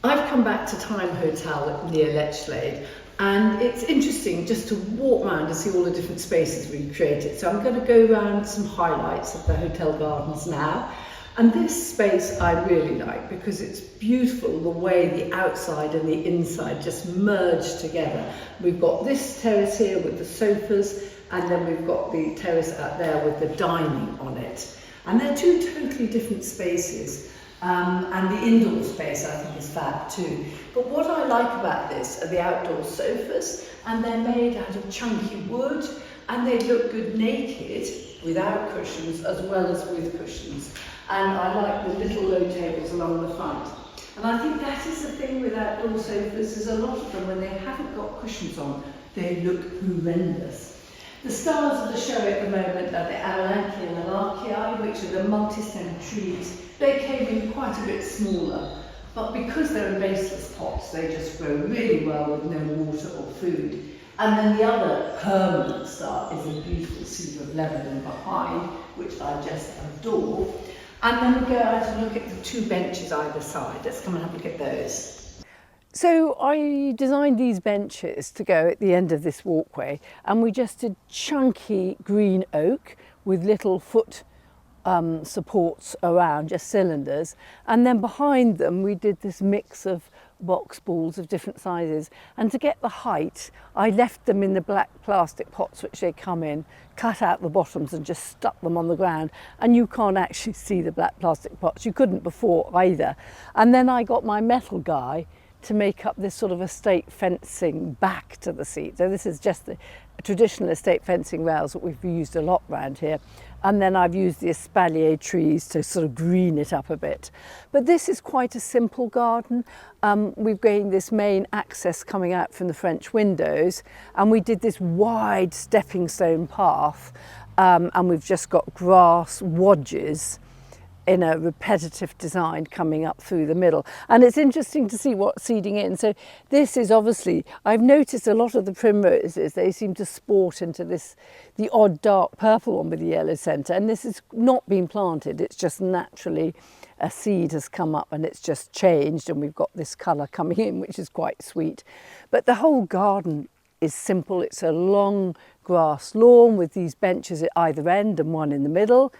I've come back to Thyme Hotel near Lechlade, and it's interesting just to walk around and see all the different spaces we've created. So I'm going to go around some highlights of the hotel gardens now. And this space I really like because it's beautiful the way the outside and the inside just merge together. We've got this terrace here with the sofas, and then we've got the terrace out there with the dining on it. And they're two totally different spaces. And the indoor space I think is fab too. But what I like about this are the outdoor sofas, and they're made out of chunky wood, and they look good naked without cushions as well as with cushions. And I like the little low tables along the front. And I think that is the thing with outdoor sofas, is a lot of them, when they haven't got cushions on, they look horrendous. The stars of the show at the moment are the armandii and armandii, which are the multi-stem trees. They came in quite a bit smaller, but because they're in baseless pots, they just grow really well with no water or food. And then the other permanent star is a beautiful cedar of Lebanon behind, which I just adore. And then we go out and look at the two benches either side. Let's come and have a look at those. So I designed these benches to go at the end of this walkway, and we just did chunky green oak with little foot supports around, just cylinders, and then behind them we did this mix of box balls of different sizes. And to get the height, I left them in the black plastic pots which they come in, cut out the bottoms and just stuck them on the ground, and you can't actually see the black plastic pots. You couldn't before either. And then I got my metal guy to make up this sort of estate fencing back to the seat. So this is just the traditional estate fencing rails that we've used a lot around here. And then I've used the espalier trees to sort of green it up a bit. But this is quite a simple garden. We've gained this main access coming out from the French windows, and we did this wide stepping stone path, and we've just got grass wadges in a repetitive design coming up through the middle. And it's interesting to see what's seeding in. So this is obviously, I've noticed a lot of the primroses, they seem to sport into this, the odd dark purple one with the yellow centre. And this has not been planted, it's just naturally a seed has come up and it's just changed, and we've got this colour coming in, which is quite sweet. But the whole garden is simple. It's a long grass lawn with these benches at either end and one in the middle.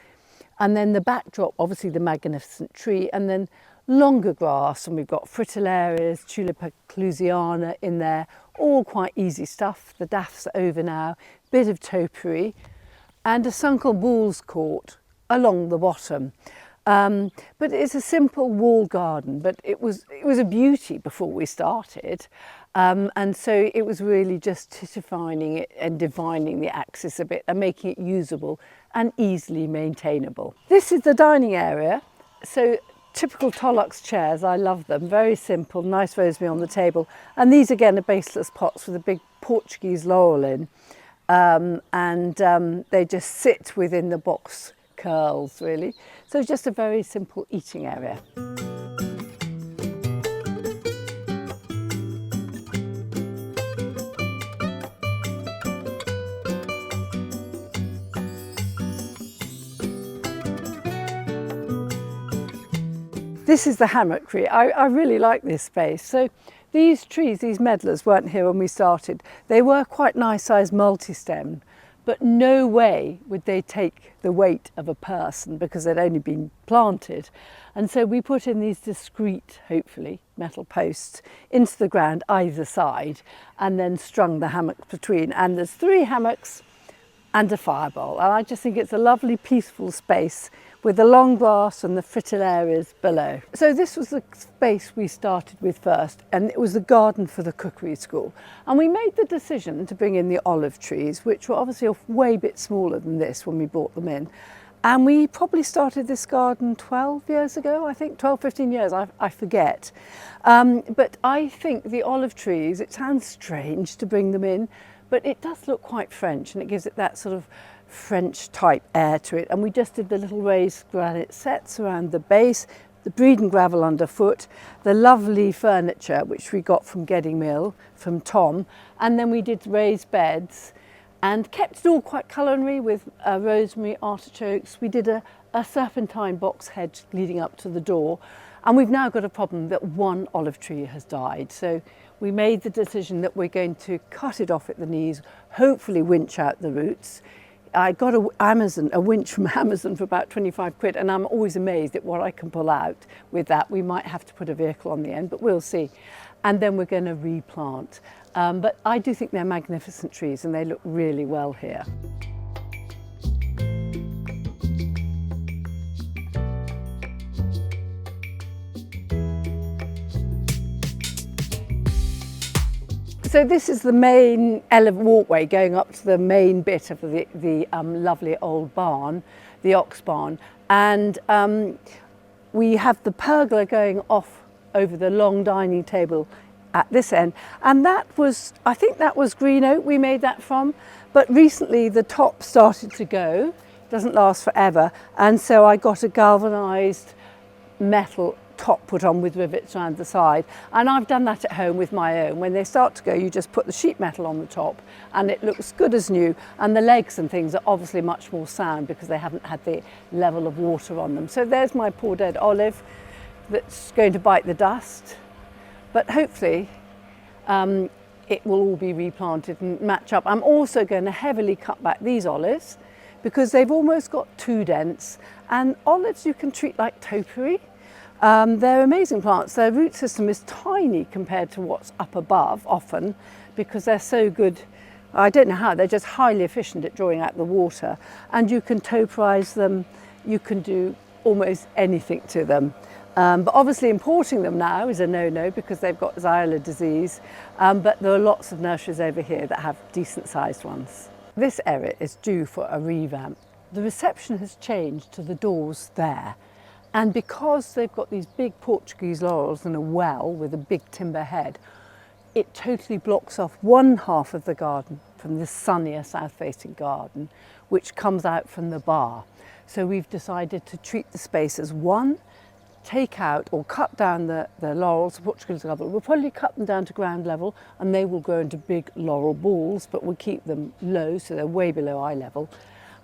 And then the backdrop, obviously the magnificent tree, and then longer grass, and we've got fritillarias, Tulipa clusiana in there, all quite easy stuff. The daffs are over now, bit of topiary, and a sunken bull's court along the bottom. But it's a simple wall garden, but it was a beauty before we started. And so it was really just defining it and defining the axis a bit and making it usable and easily maintainable. This is the dining area. So typical Tollox chairs, I love them, very simple, nice rosemary on the table. And these again are baseless pots with a big Portuguese laurel in. They just sit within the box curls really. So just a very simple eating area. This is the Hammockry. I really like this space. So these trees, these medlars, weren't here when we started. They were quite nice sized multi-stem, but no way would they take the weight of a person because they'd only been planted. And so we put in these discreet, hopefully, metal posts into the ground either side, and then strung the hammocks between. And there's 3 hammocks and a firebowl. And I just think it's a lovely, peaceful space with the long grass and the fritillarias below. So this was the space we started with first, and it was the garden for the Cookery School. And we made the decision to bring in the olive trees, which were obviously a way bit smaller than this when we brought them in. And we probably started this garden 12 years ago, I think, 12, 15 years, I forget. But I think the olive trees, it sounds strange to bring them in, but it does look quite French, and it gives it that sort of French type air to it. And we just did the little raised granite sets around the base, the breed and gravel underfoot, the lovely furniture which we got from Gedding Mill from Tom, and then we did raised beds and kept it all quite culinary with rosemary, artichokes. We did a serpentine box hedge leading up to the door, And we've now got a problem that one olive tree has died. So we made the decision that we're going to cut it off at the knees, hopefully winch out the roots. I got a winch from Amazon for about 25 quid, and I'm always amazed at what I can pull out with that. We might have to put a vehicle on the end, but we'll see. And then we're going to replant. But I do think they're magnificent trees and they look really well here. So this is the main walkway going up to the main bit of the lovely old barn, the ox barn. And we have the pergola going off over the long dining table at this end. And that was, I think that was green oak we made that from. But recently the top started to go, doesn't last forever. And so I got a galvanised metal top put on with rivets around the side, and I've done that at home with my own. When they start to go, you just put the sheet metal on the top and it looks good as new, and the legs and things are obviously much more sound because they haven't had the level of water on them. So there's my poor dead olive that's going to bite the dust, but hopefully it will all be replanted and match up. I'm also going to heavily cut back these olives because they've almost got too dense, and olives you can treat like topiary. They're amazing plants. Their root system is tiny compared to what's up above often because they're so good. I don't know how, they're just highly efficient at drawing out the water, and you can toparize them, you can do almost anything to them. But obviously importing them now is a no-no because they've got Xylella disease, but there are lots of nurseries over here that have decent sized ones. This area is due for a revamp. The reception has changed to the doors there. And because they've got these big Portuguese laurels and a well with a big timber head, it totally blocks off one half of the garden from the sunnier south-facing garden, which comes out from the bar. So we've decided to treat the space as one, take out or cut down the laurels, the Portuguese laurel. We'll probably cut them down to ground level and they will grow into big laurel balls, but we'll keep them low so they're way below eye level.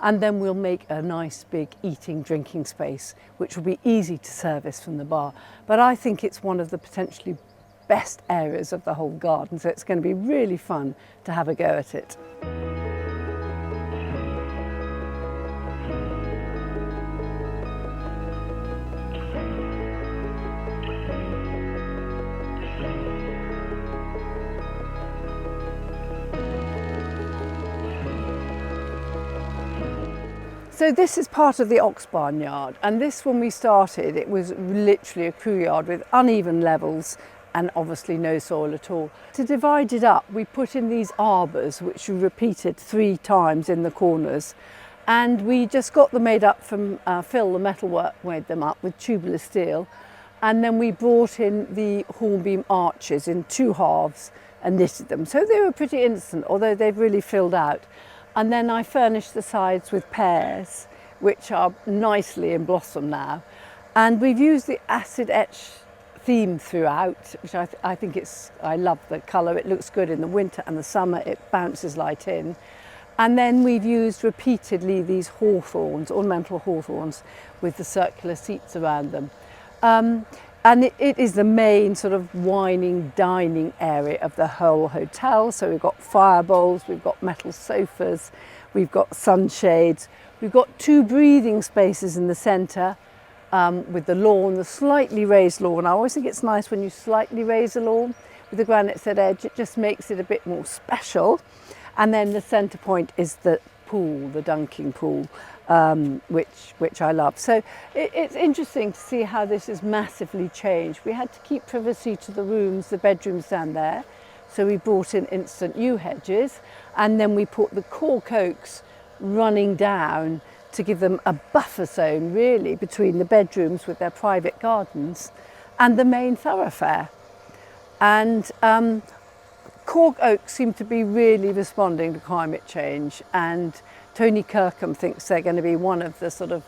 And then we'll make a nice big eating, drinking space, which will be easy to service from the bar. But I think it's one of the potentially best areas of the whole garden, so it's going to be really fun to have a go at it. So this is part of the ox barnyard, and this, when we started, it was literally a crew yard with uneven levels and obviously no soil at all. To divide it up, we put in these arbours, which we repeated 3 times in the corners, and we just got them made up from Phil, the metalwork, made them up with tubular steel, and then we brought in the hornbeam arches in 2 halves and knitted them. So they were pretty instant, although they've really filled out. And then I furnished the sides with pears, which are nicely in blossom now. And we've used the acid etch theme throughout, which I think I love the colour. It looks good in the winter and the summer, it bounces light in. And then we've used repeatedly these hawthorns, ornamental hawthorns, with the circular seats around them. And it is the main sort of wining, dining area of the whole hotel. So we've got fire bowls, we've got metal sofas, we've got sunshades, we've got 2 breathing spaces in the centre with the lawn, the slightly raised lawn. I always think it's nice when you slightly raise a lawn with the granite set edge, it just makes it a bit more special. And then the centre point is the pool, the dunking pool. Which I love. So it's interesting to see how this has massively changed. We had to keep privacy to the rooms, the bedrooms down there. So we brought in instant yew hedges, and then we put the cork oaks running down to give them a buffer zone really between the bedrooms with their private gardens and the main thoroughfare. And cork oaks seem to be really responding to climate change, and Tony Kirkham thinks they're going to be one of the sort of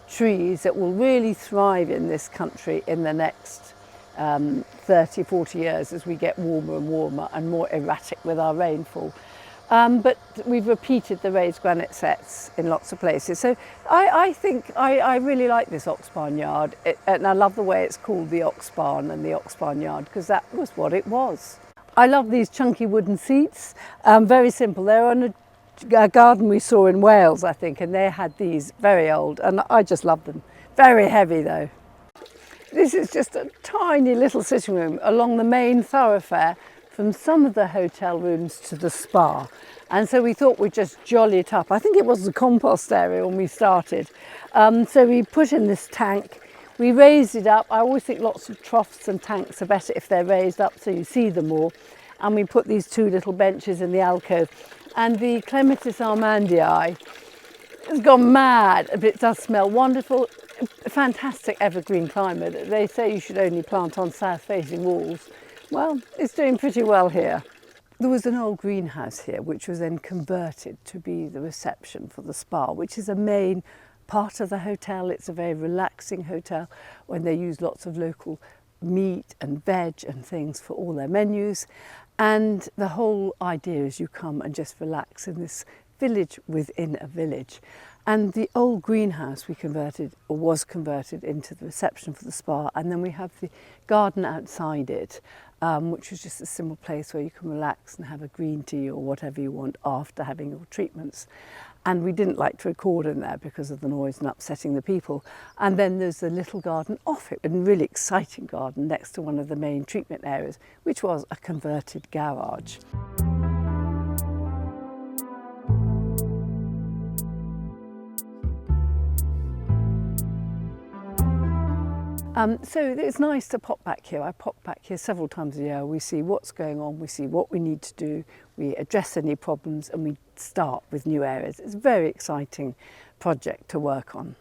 trees that will really thrive in this country in the next 30, 40 years as we get warmer and warmer and more erratic with our rainfall. But we've repeated the raised granite sets in lots of places. So I think I really like this ox barnyard, and I love the way it's called the ox barn and the ox barnyard, because that was what it was. I love these chunky wooden seats, very simple. They're on a garden we saw in Wales, I think, and they had these very old, and I just love them. Very heavy though. This is just a tiny little sitting room along the main thoroughfare from some of the hotel rooms to the spa. And so we thought we'd just jolly it up. I think it was the compost area when we started. So we put in this tank, we raised it up. I always think lots of troughs and tanks are better if they're raised up so you see them more. And we put these two little benches in the alcove. And the Clematis armandii has gone mad, but it does smell wonderful. Fantastic evergreen climate. They say you should only plant on south-facing walls. Well, it's doing pretty well here. There was an old greenhouse here which was then converted to be the reception for the spa, which is a main part of the hotel. It's a very relaxing hotel when they use lots of local meat and veg and things for all their menus. And the whole idea is you come and just relax in this village within a village. And the old greenhouse we converted, or was converted, into the reception for the spa. And then we have the garden outside it, which is just a simple place where you can relax and have a green tea or whatever you want after having your treatments. And we didn't like to record in there because of the noise and upsetting the people. And then there's a little garden off it, a really exciting garden next to one of the main treatment areas, which was a converted garage. So it's nice to pop back here. I pop back here several times a year. We see what's going on, we see what we need to do, we address any problems, and we start with new areas. It's a very exciting project to work on.